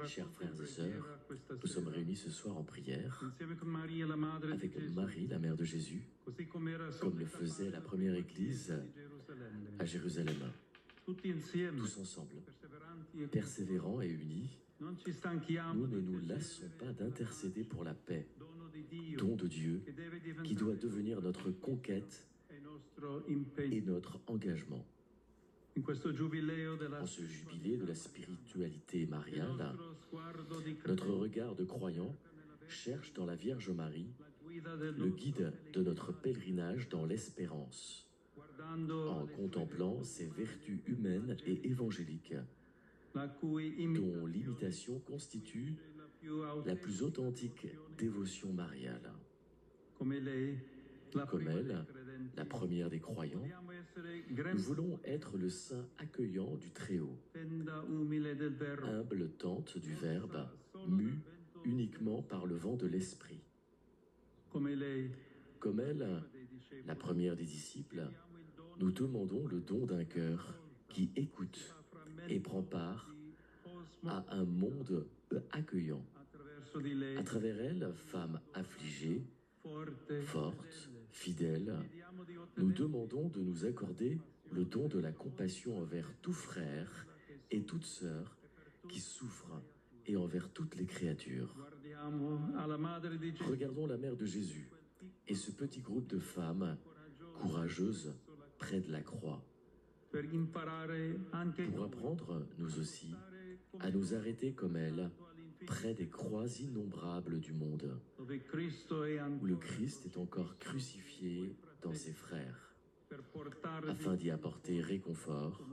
Chers frères et sœurs, nous sommes réunis ce soir en prière avec Marie, la mère de Jésus, comme le faisait la première Église à Jérusalem. Tous ensemble, persévérants et unis, nous ne nous lassons pas d'intercéder pour la paix, don de Dieu, qui doit devenir notre conquête et notre engagement. En ce jubilé de la spiritualité mariale, notre regard de croyant cherche dans la Vierge Marie le guide de notre pèlerinage dans l'espérance, en contemplant ses vertus humaines et évangéliques, dont l'imitation constitue la plus authentique dévotion mariale. Comme elle, la première des croyants, nous voulons être le sein accueillant du Très-Haut, humble tente du Verbe, mue uniquement par le vent de l'Esprit. Comme elle, la première des disciples, nous demandons le don d'un cœur qui écoute et prend part à un monde accueillant. À travers elle, femme affligée, forte, fidèle, nous demandons de nous accorder le don de la compassion envers tout frère et toute sœur qui souffrent et envers toutes les créatures. Regardons la mère de Jésus et ce petit groupe de femmes courageuses près de la croix. Pour apprendre, nous aussi, à nous arrêter comme elle, près des croix innombrables du monde, où le Christ est encore crucifié dans ses frères, afin d'y apporter réconfort,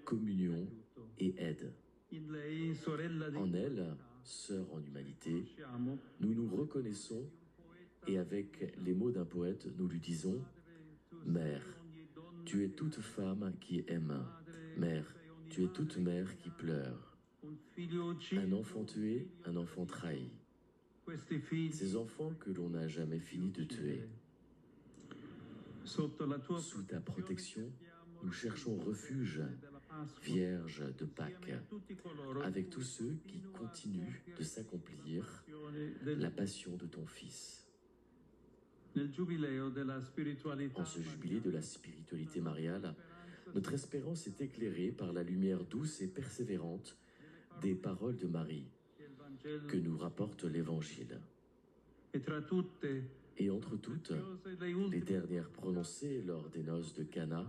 communion et aide. En elle, sœur en humanité, nous nous reconnaissons et avec les mots d'un poète, nous lui disons « Mère, tu es toute femme qui aime. Mère, tu es toute mère qui pleure. Un enfant tué, un enfant trahi. Ces enfants que l'on n'a jamais fini de tuer. Sous ta protection, nous cherchons refuge, Vierge de Pâques, avec tous ceux qui continuent de s'accomplir la passion de ton Fils. En ce jubilé de la spiritualité mariale, notre espérance est éclairée par la lumière douce et persévérante des paroles de Marie que nous rapporte l'Évangile. Et entre toutes, les dernières prononcées lors des noces de Cana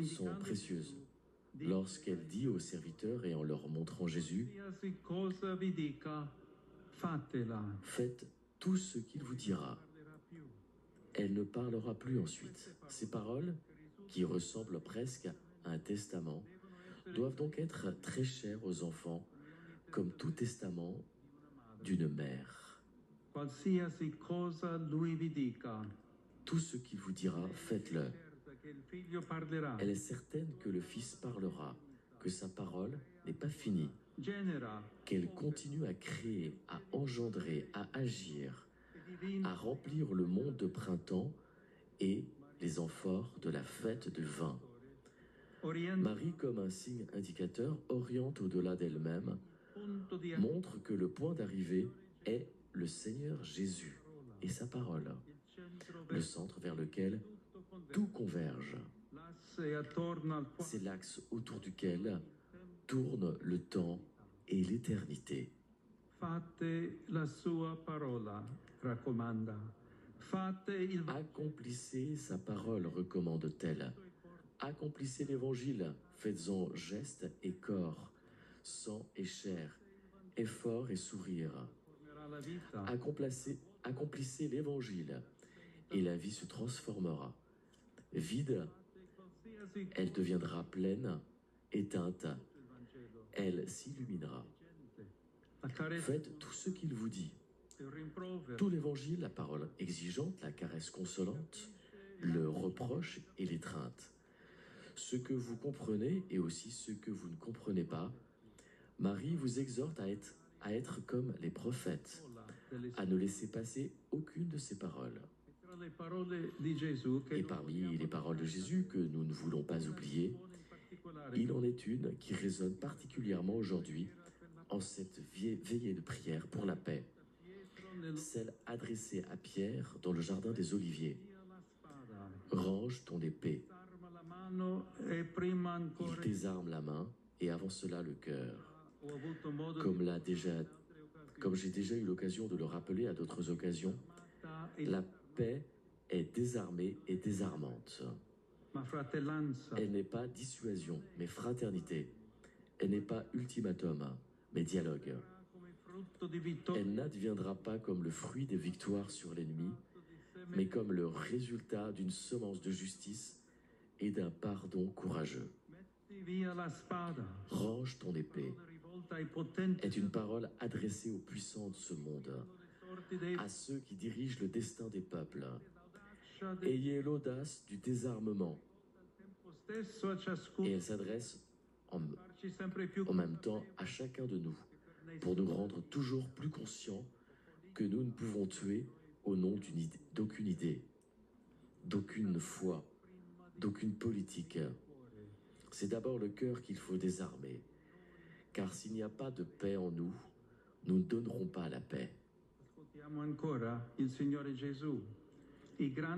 sont précieuses. Lorsqu'elle dit aux serviteurs et en leur montrant Jésus, « Faites tout ce qu'il vous dira. » Elle ne parlera plus ensuite. Ces paroles, qui ressemblent presque à un testament, doivent donc être très chères aux enfants, comme tout testament d'une mère. Tout ce qu'il vous dira, faites-le. Elle est certaine que le Fils parlera, que sa parole n'est pas finie, qu'elle continue à créer, à engendrer, à agir, à remplir le monde de printemps et les amphores de la fête du vin. Marie, comme un signe indicateur, oriente au-delà d'elle-même, montre que le point d'arrivée est le Seigneur Jésus et sa parole, le centre vers lequel tout converge. C'est l'axe autour duquel tourne le temps et l'éternité. Accomplissez sa parole, recommande-t-elle. Accomplissez l'Évangile, faites-en geste et corps, sang et chair, effort et sourire. Accomplissez l'Évangile, et la vie se transformera. Vide, elle deviendra pleine, éteinte, elle s'illuminera. Faites tout ce qu'il vous dit. Tout l'Évangile, la parole exigeante, la caresse consolante, le reproche et l'étreinte. Ce que vous comprenez et aussi ce que vous ne comprenez pas, Marie vous exhorte à être comme les prophètes, à ne laisser passer aucune de ces paroles. Et parmi les paroles de Jésus que nous ne voulons pas oublier, Il en est une qui résonne particulièrement aujourd'hui en cette veillée de prière pour la paix, celle adressée à Pierre dans le jardin des Oliviers. Range ton épée. Il désarme la main et avant cela le cœur. Comme j'ai déjà eu l'occasion de le rappeler à d'autres occasions, la paix est désarmée et désarmante. Elle n'est pas dissuasion, mais fraternité. Elle n'est pas ultimatum, mais dialogue. Elle n'adviendra pas comme le fruit des victoires sur l'ennemi, mais comme le résultat d'une semence de justice et d'un pardon courageux. Range ton épée est une parole adressée aux puissants de ce monde, à ceux qui dirigent le destin des peuples. Ayez l'audace du désarmement. Et elle s'adresse en même temps à chacun de nous, pour nous rendre toujours plus conscients que nous ne pouvons tuer au nom d'aucune idée, d'aucune foi, d'aucune politique. C'est d'abord le cœur qu'il faut désarmer, car s'il n'y a pas de paix en nous, nous ne donnerons pas la paix.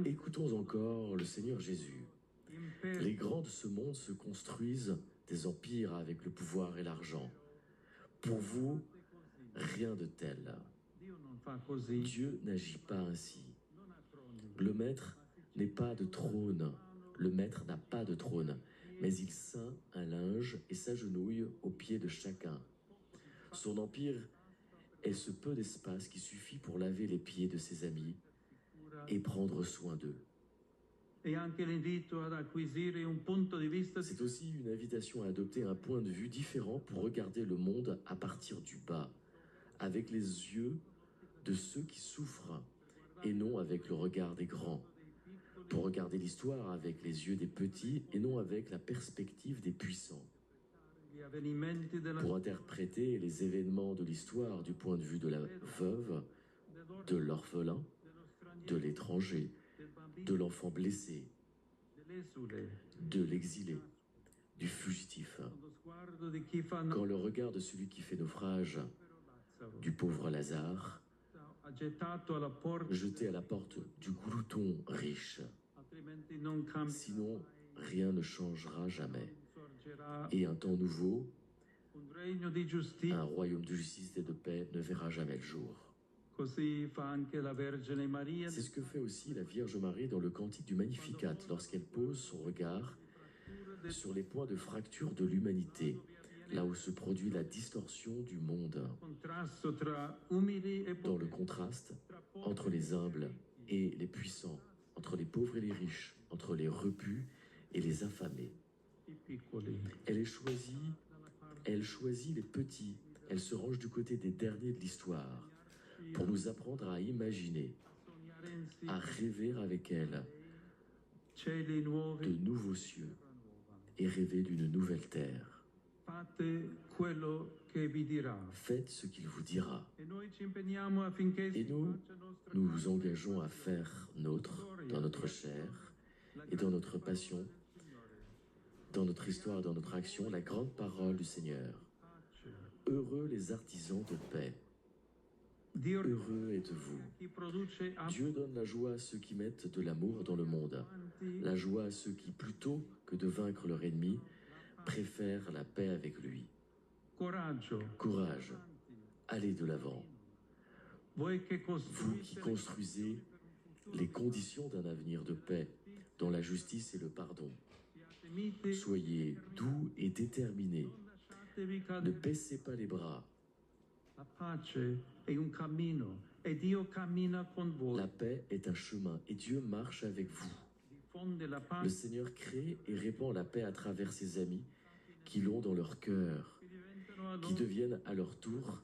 Écoutons encore le Seigneur Jésus. Les grands de ce monde se construisent des empires avec le pouvoir et l'argent. Pour vous, rien de tel. Dieu n'agit pas ainsi. Le maître n'est pas de trône. Le maître n'a pas de trône, mais il ceint un linge et s'agenouille aux pieds de chacun. Son empire est ce peu d'espace qui suffit pour laver les pieds de ses amis et prendre soin d'eux. C'est aussi une invitation à adopter un point de vue différent pour regarder le monde à partir du bas, avec les yeux de ceux qui souffrent et non avec le regard des grands, pour regarder l'histoire avec les yeux des petits et non avec la perspective des puissants, pour interpréter les événements de l'histoire du point de vue de la veuve, de l'orphelin, de l'étranger, de l'enfant blessé, de l'exilé, du fugitif. Quand le regard de celui qui fait naufrage, du pauvre Lazare, jeté à la porte du glouton riche, sinon rien ne changera jamais. Et un temps nouveau, un royaume de justice et de paix ne verra jamais le jour. C'est ce que fait aussi la Vierge Marie dans le cantique du Magnificat lorsqu'elle pose son regard sur les points de fracture de l'humanité, là où se produit la distorsion du monde, dans le contraste entre les humbles et les puissants, entre les pauvres et les riches, entre les repus et les affamés. Elle choisit les petits, elle se range du côté des derniers de l'histoire, pour nous apprendre à imaginer, à rêver avec elle de nouveaux cieux et rêver d'une nouvelle terre. Faites ce qu'il vous dira. Et nous nous engageons à faire nôtre, dans notre chair et dans notre passion, dans notre histoire et dans notre action, la grande parole du Seigneur. Heureux les artisans de paix. Heureux êtes-vous. Dieu donne la joie à ceux qui mettent de l'amour dans le monde, la joie à ceux qui, plutôt que de vaincre leur ennemi, préfèrent la paix avec lui. Courage, allez de l'avant. Vous qui construisez les conditions d'un avenir de paix, dans la justice et le pardon. Soyez doux et déterminés. Ne baissez pas les bras. La paix est un chemin et Dieu marche avec vous. Le Seigneur crée et répand la paix à travers ses amis qui l'ont dans leur cœur, qui deviennent à leur tour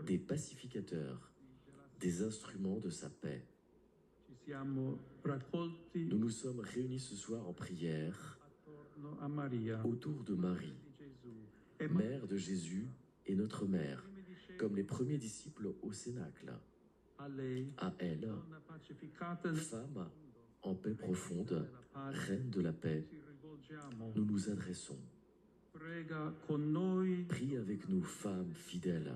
des pacificateurs, des instruments de sa paix. Nous nous sommes réunis ce soir en prière autour de Marie, mère de Jésus et notre mère, comme les premiers disciples au Cénacle. À elle, femme en paix profonde, reine de la paix, nous nous adressons. Prie avec nous, femmes fidèles,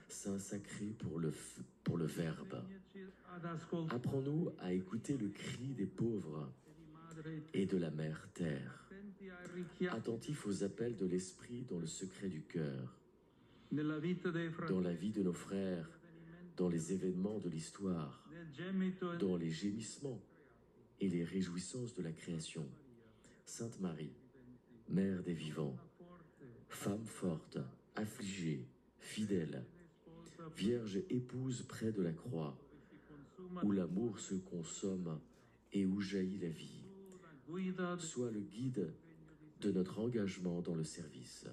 saints sacrés pour le Verbe. Apprends-nous à écouter le cri des pauvres et de la mère terre, attentifs aux appels de l'esprit dans le secret du cœur, dans la vie de nos frères, dans les événements de l'histoire, dans les gémissements et les réjouissances de la création. Sainte Marie, Mère des vivants, femme forte, affligée, fidèle, Vierge épouse près de la croix, où l'amour se consomme et où jaillit la vie, sois le guide de notre engagement dans le service.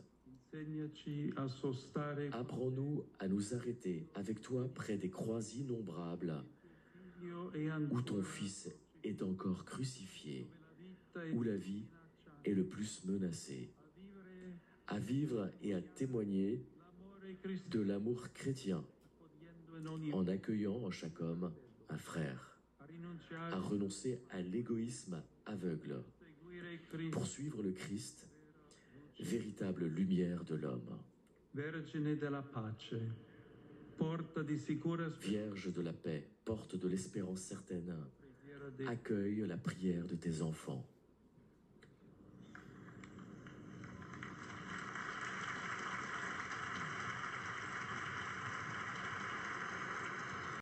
Apprends-nous à nous arrêter avec toi près des croix innombrables où ton Fils est encore crucifié, où la vie est le plus menacée, à vivre et à témoigner de l'amour chrétien en accueillant en chaque homme un frère, à renoncer à l'égoïsme aveugle, pour suivre le Christ, véritable lumière de l'homme. Vierge de la paix, porte de l'espérance certaine, accueille la prière de tes enfants.